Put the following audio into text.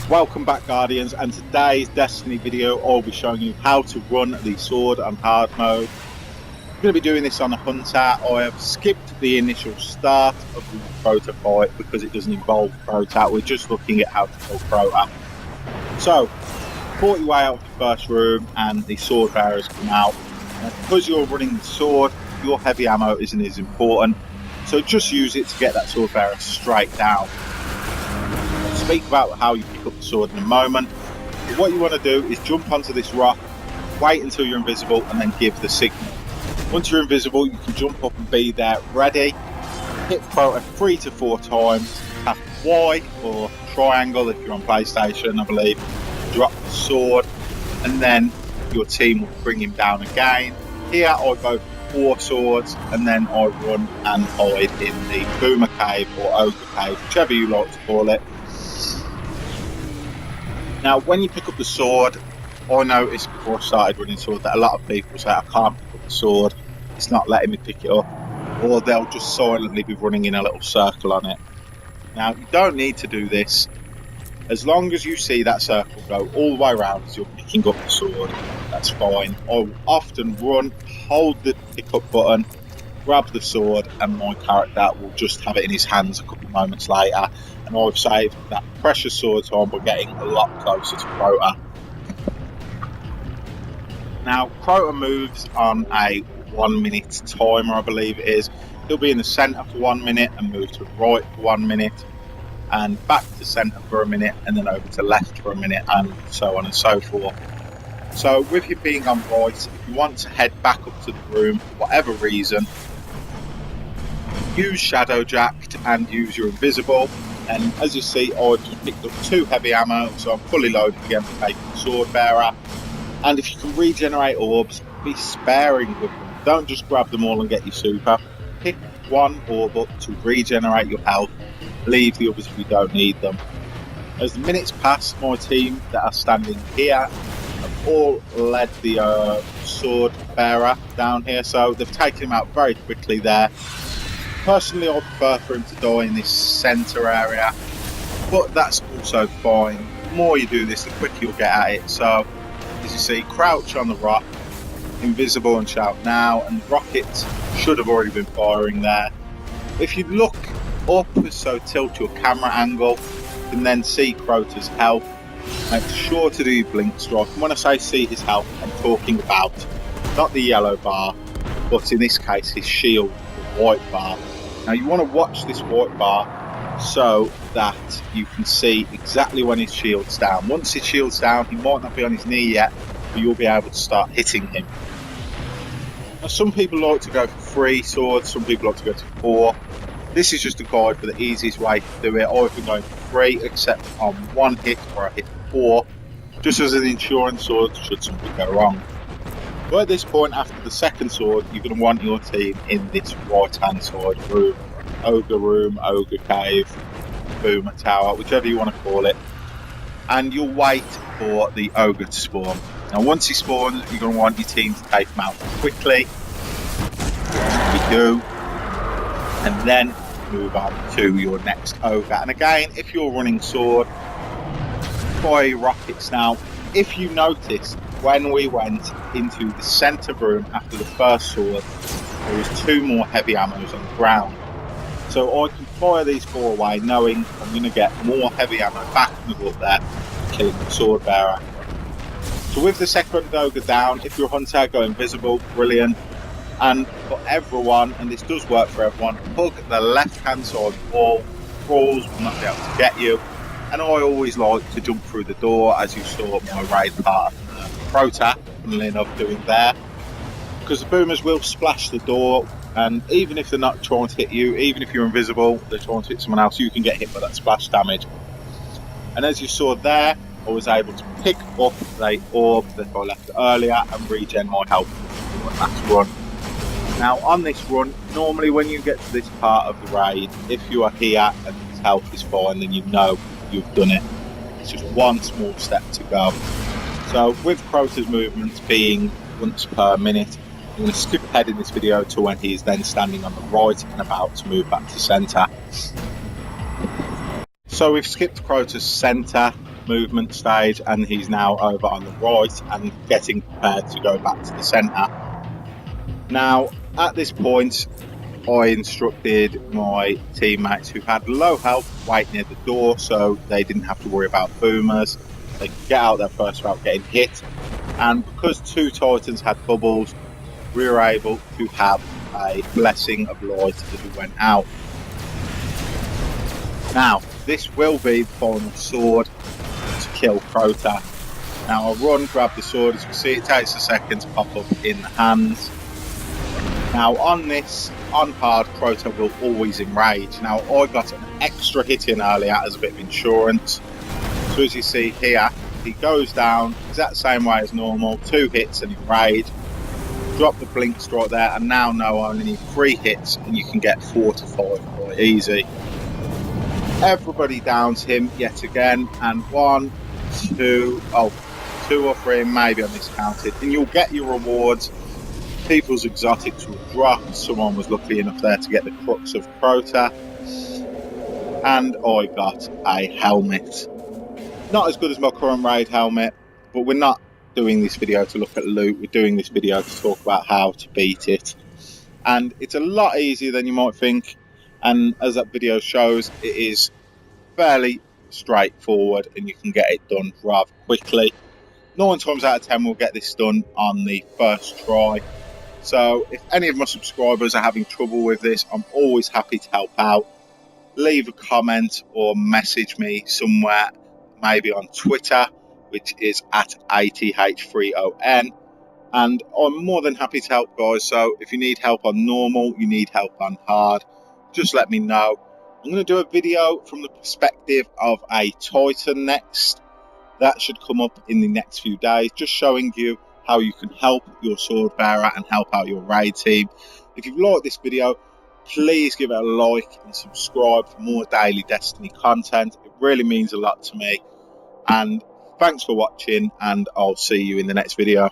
Welcome back, Guardians, and today's Destiny video I'll be showing you how to run the sword on hard mode. I'm going to be doing this on a hunter. I have skipped the initial start of the Crota fight because it doesn't involve Crota. We're just looking at how to kill Crota. So, fought your way out of the first room and the sword bearers come out. And because you're running the sword, your heavy ammo isn't as important, so just use it to get that sword bearer straight down. I'll speak about how you pick up the sword in a moment. But what you want to do is jump onto this rock, wait until you're invisible, and then give the signal. Once you're invisible, you can jump up and be there ready. Hit Crota 3 to 4 times, tap Y or triangle if you're on PlayStation, I believe. Drop the sword, and then your team will bring him down again. Here I go for 4 swords, and then I run and hide in the Boomer Cave or Ogre Cave, whichever you like to call it. Now, when you pick up the sword, I noticed before I started running sword that a lot of people say I can't pick up the sword, it's not letting me pick it up, or they'll just silently be running in a little circle on it. Now, you don't need to do this. As long as you see that circle go all the way around as you're picking up the sword, that's fine. I will often run, hold the pick up button, grab the sword, and my character will just have it in his hands a couple of moments later, and I've saved that precious sword time by getting a lot closer to Crota. Now, Crota moves on a 1 minute timer, I believe it is. He'll be in the centre for 1 minute and move to the right for 1 minute, and back to centre for a minute, and then over to left for a minute, and so on and so forth. So with him being on right, if you want to head back up to the room for whatever reason, use Shadow Jacked and use your invisible. And as you see, I just picked up 2 heavy ammo, so I'm fully loaded again for taking the sword bearer. And if you can regenerate orbs, be sparing with them. Don't just grab them all and get your super. Pick 1 orb up to regenerate your health. Leave the others if you don't need them. As the minutes pass, my team that are standing here have all led the sword bearer down here, so they've taken him out very quickly there. Personally, I prefer for him to die in this centre area, but that's also fine. The more you do this, the quicker you'll get at it. So, as you see, crouch on the rock, invisible and shout now, and the rockets should have already been firing there. If you look up, so tilt your camera angle, you can then see Crota's health. Make sure to do blink strike. And when I say see his health, I'm talking about not the yellow bar, but in this case his shield, the white bar. Now you want to watch this white bar so that you can see exactly when his shield's down. Once his shield's down, he might not be on his knee yet, but you'll be able to start hitting him. Now some people like to go for 3 swords, some people like to go to 4. This is just a guide for the easiest way to do it. I've been going for 3, except on 1 hit where I hit 4, just as an insurance sword should something go wrong. But at this point, after the second sword, you're going to want your team in this right-hand side room. Ogre Cave, Boomer Tower, whichever you want to call it. And you'll wait for the Ogre to spawn. Now once he spawns, you're going to want your team to take him out quickly. You do. And then move on to your next Ogre. And again, if you're running sword, fire rockets. Now, if you noticed, when we went into the centre room after the first sword, there was 2 more heavy ammos on the ground. So I can fire these 4 away, knowing I'm going to get more heavy ammo back and go up there, killing the sword bearer. So with the second Ogre down, if you're a hunter, go invisible, brilliant. And for everyone, and this does work for everyone, hug the left-hand side wall. Crawls will not be able to get you. And I always like to jump through the door, as you saw my raid part of Crota, funnily enough, doing there. Because the boomers will splash the door, and even if they're not trying to hit you, even if you're invisible, they're trying to hit someone else, you can get hit by that splash damage. And as you saw there, I was able to pick up the orb that I left earlier and regen my health for the last run. Now on this run, normally when you get to this part of the raid, if you are here and his health is fine, then you know you've done it. It's just 1 small step to go. So with Crota's movements being once per minute, I'm going to skip ahead in this video to when he is then standing on the right and about to move back to centre. So we've skipped Crota's centre, movement stage, and he's now over on the right and getting prepared to go back to the centre. Now, at this point, I instructed my teammates who had low health wait near the door so they didn't have to worry about boomers. They could get out there first without getting hit. And because 2 Titans had bubbles, we were able to have a blessing of light as we went out. Now, this will be the final sword to kill Crota. Now, I'll run, grab the sword. As you can see, it takes a second to pop up in the hands. Now, on this, on hard, Crota will always enrage. Now, I got an extra hit in earlier as a bit of insurance. So as you see here, he goes down exact same way as normal, 2 hits and enrage. Drop the blink strike there, and now no, I only need 3 hits and you can get 4 to 5 quite easy. Everybody downs him yet again, and 1, 2 or 3 maybe I miscounted, and you'll get your rewards. People's exotics will drop. Someone was lucky enough there to get the crux of Crota, and I got a helmet. Not as good as my current raid helmet, but we're not doing this video to look at loot. We're doing this video to talk about how to beat it, and it's a lot easier than you might think. And as that video shows, it is fairly straightforward and you can get it done rather quickly. 9 times out of 10 we'll get this done on the first try. So if any of my subscribers are having trouble with this, I'm always happy to help out. Leave a comment or message me somewhere, maybe on Twitter, which is at ATH30N. And I'm more than happy to help, guys. So if you need help on normal, you need help on hard, just let me know. I'm going to do a video from the perspective of a Titan next. That should come up in the next few days, just showing you how you can help your sword bearer and help out your raid team. If you've liked this video, please give it a like and subscribe for more daily Destiny content. It really means a lot to me. And thanks for watching, and I'll see you in the next video.